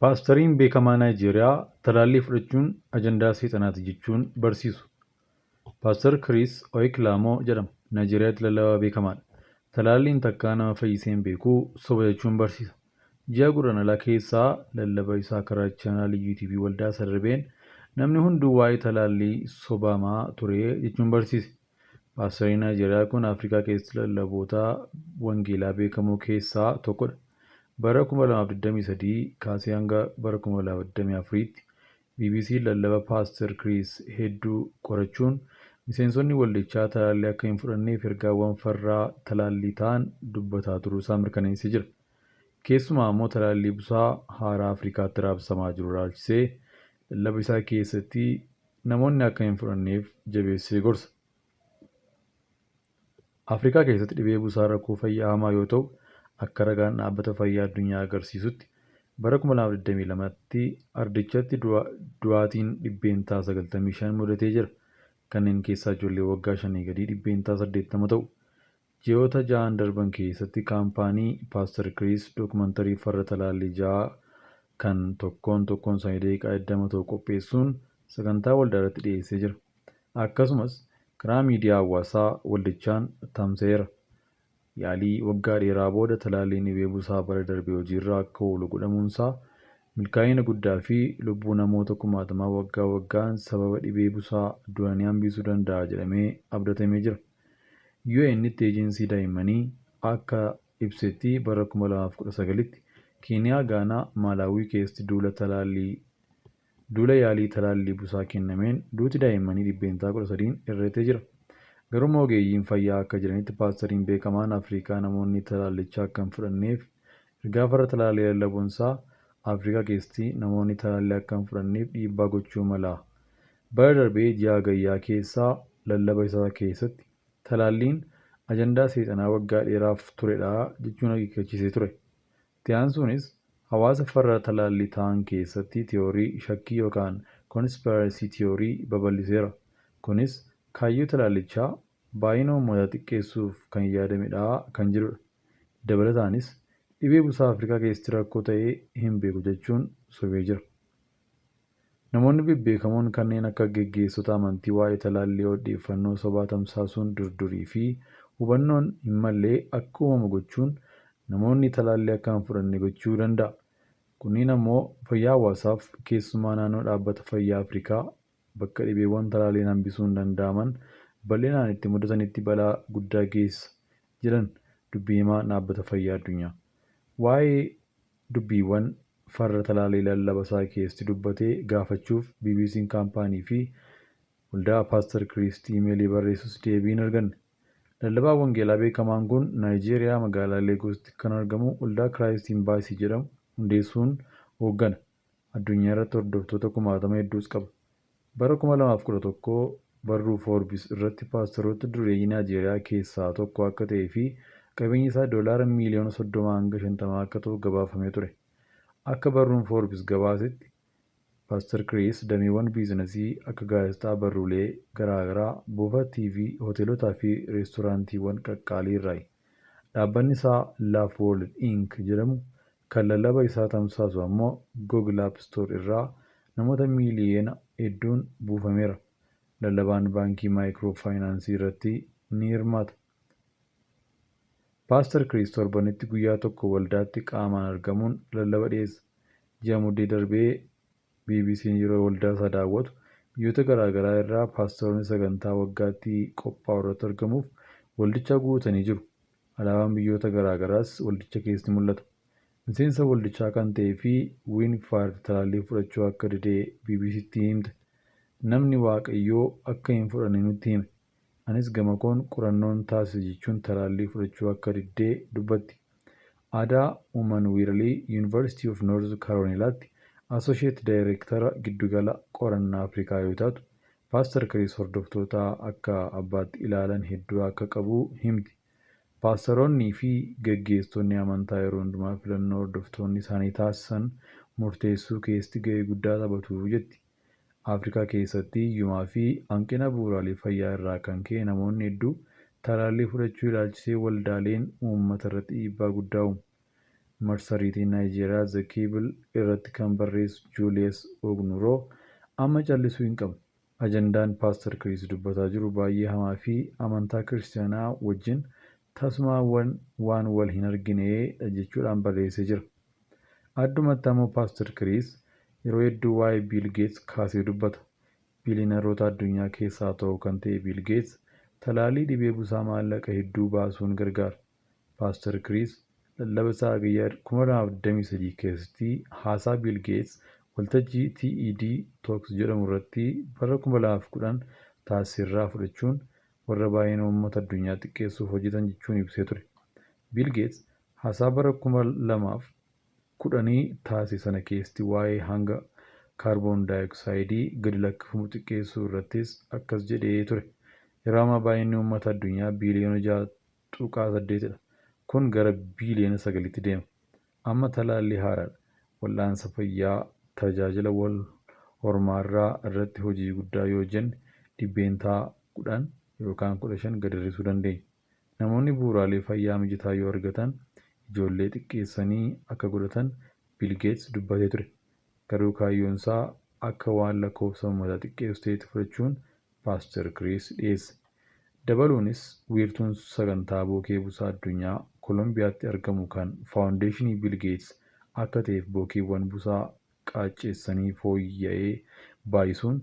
Paastariin beekamaa Naayijeeriyaa talaallii fudhachuun ajandaa seexanaati jechuun barsiisu. Paastar Chris Oyeklamoo jedhama. Naayijeeriyaatti lallabaa beekamaadha. Talaalliin takkaa nama fayyisee hin beeku soba jechuun barsiisa. Ji'a Guraandhalaa keessaa lallaba isaa karaa chaanaalii YouTube waldaa isaa darbeen namni hunduu waa'ee talaallii sobamaa ture jechuun barsiise. Paastariin Naayijeeriyaa kun Afrikaa keessatti lallaboota wangeelaa beekamoo keessaa tokkodha. Bara 2023 kaasee hanga bara 2024tti BBC lallaba Paastar Chris hedduu qorachuun miseensonni waldichaa talaallii akka hin fudhanneef ergaawwan farraa talaallii ta'an dubbataa turuusaa mirkaneessee jira. Keessumaa immoo talaallii busaa haaraa Afrikaatti raabsamaa jiru ilaalchisee lallaba isaa keessatti namoonni akka hin fudhanneef jabeessee gorsa. Afrikaa keessatti dhibee busaa rakkoo fayyaa hamaa yoo ta'u, akka ragaan dhaabbata fayyaa addunyaa agarsiisutti bara 2022tti ardichatti du'aatiin dhibbeentaa 95 mudatee jira. Kanneen keessaa ijoollee waggaa 5 gadii dhibbeentaa 80 ta'u. Ji'oota 6 darban keessatti kaampaanii Paastar Chris dookumantarii farra talaallii 6 kan tokkoon isaanii daqiiqaa 20 ta'u qopheessuun sagantaa waldaa irratti dhiyeessee jira. Akkasumas karaa miidiyaa hawaasaa waldichaan tamsa'eera. Yaalii waggaa dheeraa booda talaalliin dhibee busaa bara darbee hojiirra akka oolu godhamuunsaa milkaa'ina guddaa fi lubbuu namoota kumaatamaa waggaa waggaan sababa dhibee busaa du'anii hambisuu danda'a jedhamee abdatamee jira. UN'tti eejinsii daa'immanii akka ibsetti bara 2019tti Keeniyaa, Gaanaa, Maalaawii keessatti duula yaalii talaallii busaa kennameen duuti daa'immanii dhibbeentaa 13 hir'atee jira. Garuu ogeeyyiin fayyaa akka jiranitti paastariin beekamaan Afrikaa namoonni talaallicha akka hin fudhanneef ergaa farra talaallii lallabuunsaa Afrikaa keessatti namoonni talaallii akka hin fudhanneef dhiibbaa gochuu mala. Bara darbee ji'a Hagayyaa keessaa lallaba isaa keessatti talaalliin ajandaa seexanaa waggaa dheeraaf turedha jechuun akeekkachiisee ture. Itti aansuunis hawaasa farra talaallii ta'an keessatti tiyoorii shakkii yookaan koonispiraansii tiyoorii babal'iseera. Kunis kaayyoo talaallichaa baay'ina uummataa xiqqeessuuf kan yaadamedha kan jedhudha. Dabalataanis dhibee busaa Afrikaa keessatti rakkoo ta'ee hin beeku jechuun sobee jira. Namoonni bebbeekamoon kanneen akka geggeessota amantii waa'ee talaallii odeeffannoo sobaa tamsaasuun durdurii fi hubannoon hin mallee akka uumamu gochuun namoonni talaallii akka hin fudhanne gochuu danda'a. Kunniin ammoo fayyaa hawaasaaf keessumaa naannoo dhaabbata fayyaa Afrikaa bakka dhibeewwan talaalliin hambisuun danda'aman bal'inaan itti mudatanitti balaa guddaa geessa jedhan dubbii himaa dhaabbata fayyaa addunyaa. Waa'ee dubbiiwwan farra talaallii lallaba isaa keessatti dubbatee gaafachuuf BBC'n kaampaanii fi waldaa Paastar Chris iimeelii barreessus deebii hin arganne. Lallabaa wangeelaa beekamaan kun Naayijeeriyaa magaalaa Leegositti kan argamu waldaa Christ Embassy jedhamu hundeessuun hooggana. Addunyaa irratti hordoftoota 60,000 hedduus qaba. Bara 2011 barruu Forbes irratti paastaroota dureeyyii Naayijeeriyaa keessaa tokko akka ta'ee fi qabeenyi isaa $30 miliyoona hanga 50 akka ta'u gabaafamee ture. Akka barruun Forbes gabaasetti Paastar Chris dameewwan biizinasii akka gaazexaa, barruulee garaagaraa, buufataa TV, hoteelotaa fi reestooraantiiwwan qaqqaalii irraayi. Dhaabbanni isaa Laugh World Inc. jedhamu kan lallaba isaa tamsaasu ammoo Google App Store irraa namoota miiliyoona hedduun buufameera. Lallabaan baankii maayikiroo faayinaansii irratti ni hirmaata. Paastar Chris torbanitti guyyaa tokko waldaatti qaamaan argamuun lallaba dhiyeessa. Ji'a muddee darbee BBC'n yeroo waldaa isaa daawwatu biyyoota garaagaraa irraa paastaroonni sagantaa waggaatti qophaa'u irratti argamuuf waldicha guutanii jiru. Alaabaan biyyoota garaagaraas waldicha keessatti mul'ata. Miseensa waldichaa kan ta'ee fi Winfred talaallii fudhachuu akka didee BBC'tti himte. Namni Waaqayyoo akka hin fudhanne nutti hime. Anis gama koon qorannoon taasise jechuun talaallii fudhachuu akka diddee dubbatti. Aadaa Uuman Wiirlii Yuunivarsiitii of Noorz Kaaroliinaatti Asosheet Daayireektara giddugala qorannaa Afrikaa yoo taatu, Paastar Chris hordoftoota akka abbaatti ilaalan hedduu akka qabu himti. Paastaroonnii fi geggeessitoonni amantaa yeroo hundumaa filannoo hordoftoonni isaanii taasisan murteessuu keessatti gahee guddaa taphatu jetti. Afrikaa keessatti hiyyummaa fi hanqina bu'uuraalee fayyaa irraa kan ka'e namoonni hedduu talaallii fudhachuu ilaalchisee waldaaleen uummata irratti dhiibbaa guddaa uumu. marsariitii Naayijeeriyaa The Cable irratti kan barreessu Julius Ognuro amma callisuu hin qabnu. Ajandaan Paaster Chris dubbataa jiru baay'ee hamaa fi amantaa kiristaanaa wajjin tasuma waan wal hin arginedha jechuudhaan barreessee jira. Addumatti ammoo Paaster Chris yeroo hedduu waa'ee Bill Gates kaasee dubbata. Biiliyoneerota addunyaa keessaa tokko kan ta'e Bill Gates talaallii dhibee busaa maallaqa hedduu baasuun gargaara. Paaster Chris lallaba isaa guyyaa 2023 keessatti haasaa Bill Gates waltajjii TED Talks jedhamu irratti bara 2010 taasisirraa fudhachuun warra baay'ina uummata addunyaa xiqqeessuuf hojjetan jechuun ibsee ture. Bill Gates haasaa bara 2010 taasise sana keessatti waa'ee hanga kaarboon daayoksayidii gadi lakkifamu xiqqeessuu irrattis akkas jedhee ture. Yeroo ammaa baay'inni uummata addunyaa biiliyoona 6.8dha. Kun gara biiliyoona 9tti deema. Amma talaallii haaraadha. Wal'aansa fayyaa tajaajila wal hormaarraa irratti hojii guddaa yoo hojjenne dhibbeentaa 10 yookaan 15 gad hir'isuu dandeenya. Namoonni bu'uuraalee fayyaa mijataa yoo argatan ijoollee xiqqeessanii akka godhatan Bill Gates dubbatee ture. Garuu kaayyoon isaa akka waan lakkoofsa uummataa xiqqeessu ta'etti fudhachuun Paaster Chris dhiyeesse. Dabaluunis wiirtuun sagantaa bookee busaa addunyaa Koolombiyaatti argamu kan faawundeeshinii Bill Gates akka ta'eef bookeewwan busaa qaacceessanii fooyya'ee baay'isuun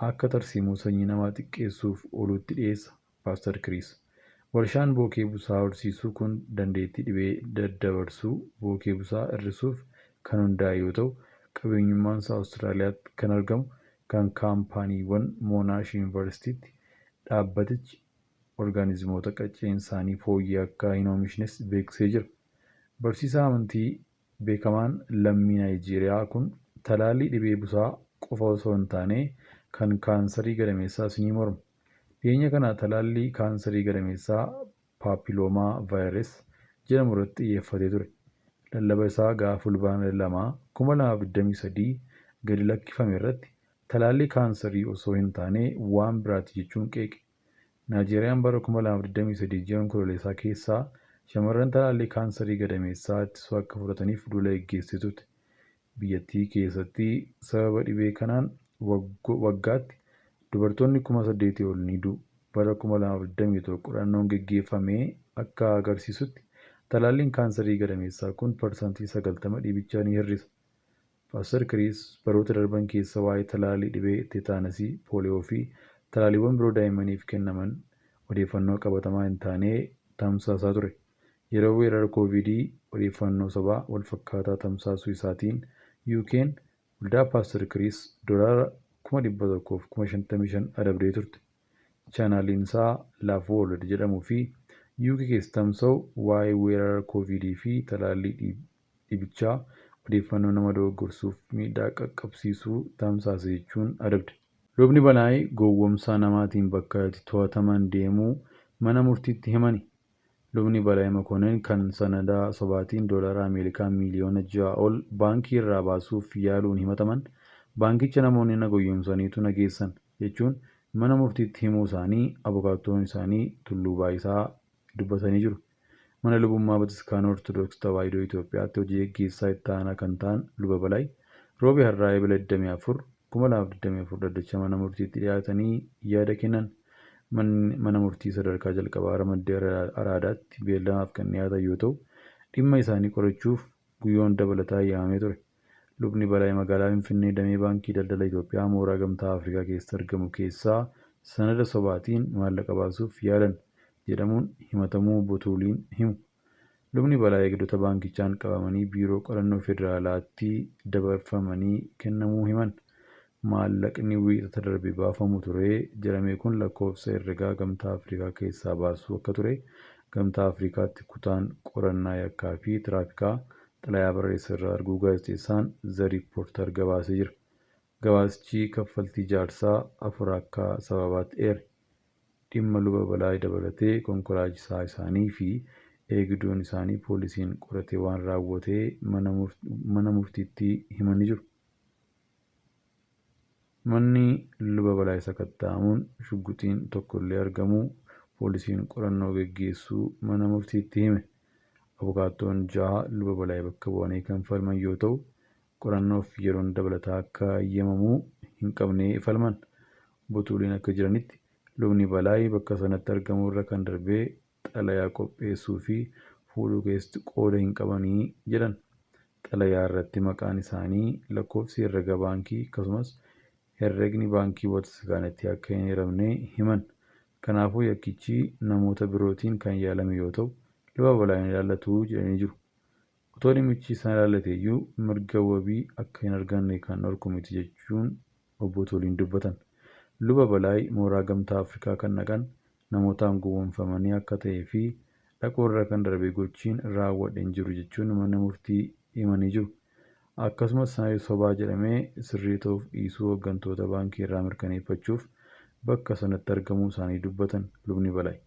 akka tarsiimoo sanyii namaa xiqqeessuuf oolutti dhiyeessa Paaster Chris. Warshaan bookee busaa horsiisuu kun dandeettii dhibee daddabarsuu bookee busaa hir'isuuf kan hundaa'e yoo ta'u, qabeenyummaan isaa Awustiraaliyaatti kan argamu kan kaampaaniiwwan Monash Yuunivarsiitiitti. Dhaabbatichi orgaanizimoota qacceen isaanii fooyya'ee akka hin oomishnes beeksisee jira. Barsiisaa amantii beekamaan lammii Naayijeeriyaa kun talaallii dhibee busaa qofa osoo hin taane kan kaansarii gadameessaas ni morma. Dhiyeenya kana talaallii kaansarii gadameessaa paapiloomaa vaayirasii jedhamu irratti xiyyeeffatee ture. Lallaba isaa gaafa fulbaana 2023 gadi lakkifame irratti talaallii kaansarii osoo hin taane waan biraati jechuun qeeqe. Naayijeeriyaan bara 2023 ji'a onkololeessaa keessaa shamarran talaallii kaansarii gadameessaa ittisuu akka fudhataniif duula gaggeessitee turte. Biyyattii keessatti sababa dhibee kanaan waggaatti dubartoonni 8,000 ol ni du'u. Bara 2021 qorannoon gaggeeffame akka agarsiisutti talaalliin kaansarii gadameessaa kun parsantii 90 dhibichaa ni hir'isa. Paaster Chris baroota darban keessa waa'ee talaallii dhibee teetaanasii, pooliyoo fi talaalliiwwan biroo daa'immaniif kennaman odeeffannoo qabatamaa hin taane tamsaasaa ture. Yeroo weerara koovidii odeeffannoo sobaa wal fakkaataa tamsaasuu isaatiin UK'n waldaa Paaster Chris doolaara 155,000 adabdee turte. Chaanaaliin isaa Laaf Woorld jedhamuu fi UK keessa tamsa'u waa'ee weerara koovidii fi talaallii dhibichaa odeeffannoo nama dogoggorsuuf miidhaa qaqqabsiisuu tamsaase jechuun adabde. Lubni Balaayi gowwoomsaa namaatiin bakka itti to'ataman deemuu mana murtiitti himani. Lubni Balaayi Makonnin kan sanada sobaatiin doolaara Ameerikaa miiliyoona 6 ol baankii irraa baasuuf yaaluun himataman baankicha namoonni na gowwoomsaniitu na geessan jechuun mana murtiitti himuu isaanii abukaattoon isaanii Tulluu Baayisaa dubbatanii jiru. Mana lubummaa Bataskaana Ortodoksii Tawaahidoo Itoophiyaatti hojii gaggeessaa itti aanaa kan ta'an Luba Balaayi roobii har'aa eebila 24 2024 dhaddacha mana murtiitti dhiyaatanii yaada kennan. Mana murtii sadarkaa jalqabaa Ramaddee Araadaatti beellamaaf kan dhiyaatan yoo ta'u, dhimma isaanii qorachuuf guyyoon dabalataa yaamamee ture. Lubni Balaayi magaalaa Finfinnee damee baankii daldala Itoophiyaa mooraa gamtaa Afrikaa keessatti argamu keessaa sanada sobaatiin maallaqa baasuuf yaalan jedhamuun himatamuu Botuuliin himu. Lubni Balaayi eegdota baankichaan qabamanii biiroo qorannoo federaalaatti dabarfamanii kennamuu himan. Maallaqni wiixata darbe baafamu ture jedhame kun lakkoofsa herregaa gamtaa Afrikaa keessaa baasuu akka ture gamtaa Afrikaatti kutaan qorannaa yakkaa fi tiraafikaa xalayaa barreessa irraa arguu gaazexeessaan The Reporter gabaasee jira. Gabaasichi kaffaltii jaarsaa 4 akka sababaatti eere. Dhimma Luba Balaayi dabalatee konkolaachisaa isaanii fi eegduun isaanii poolisiin qoratee waan raawwatee mana murtiitti himanii jiru. Manni Luba Balaayi sakatta'amuun shugguxiin tokkollee argamuu poolisiin qorannoo gaggeessuu mana murtiitti hime. Abukaattoon 6 luba Balaayii bakka bu'anii kan falman yoo ta'u, qorannoof yeroon dabalataa akka eeyyamamuu hin qabne falman. Obbo Tuuliin akka jiranitti lubni Balaayii bakka sanatti argamuu irra kan darbee xalayaa qopheessuu fi fuudhuu keessatti qooda hin qabanii jedhan. Xalayaa irratti maqaan isaanii, lakkoofsi herrega baankii akkasumas herregni baankii bataskaanatti akka hin hiramne himan. Kanaafuu yakkichi namoota birootiin kan yaalame yoo ta'u, luba Balaayiin ilaallatu jedhanii jiru. Otoo dhimmichi isaan ilaallate iyyuu mirga wabii akka hin arganne kan dhorku miti jechuun obbo Tuuliin dubbatan. Luba Balaayii mooraa Gamtaa Afrikaa kan dhaqan namootaan gowwoomfamanii akka ta'ee fi dhaquu irra kan darbe gochiin raawwadhe hin jiru jechuun mana murtii himanii jiru. Akkasumas sobaa jedhamee sirrii ta'uuf dhiisuu hooggantoota baankii irraa mirkaneeffachuuf bakka sanatti argamuu isaanii dubbatan lubni Balaayii.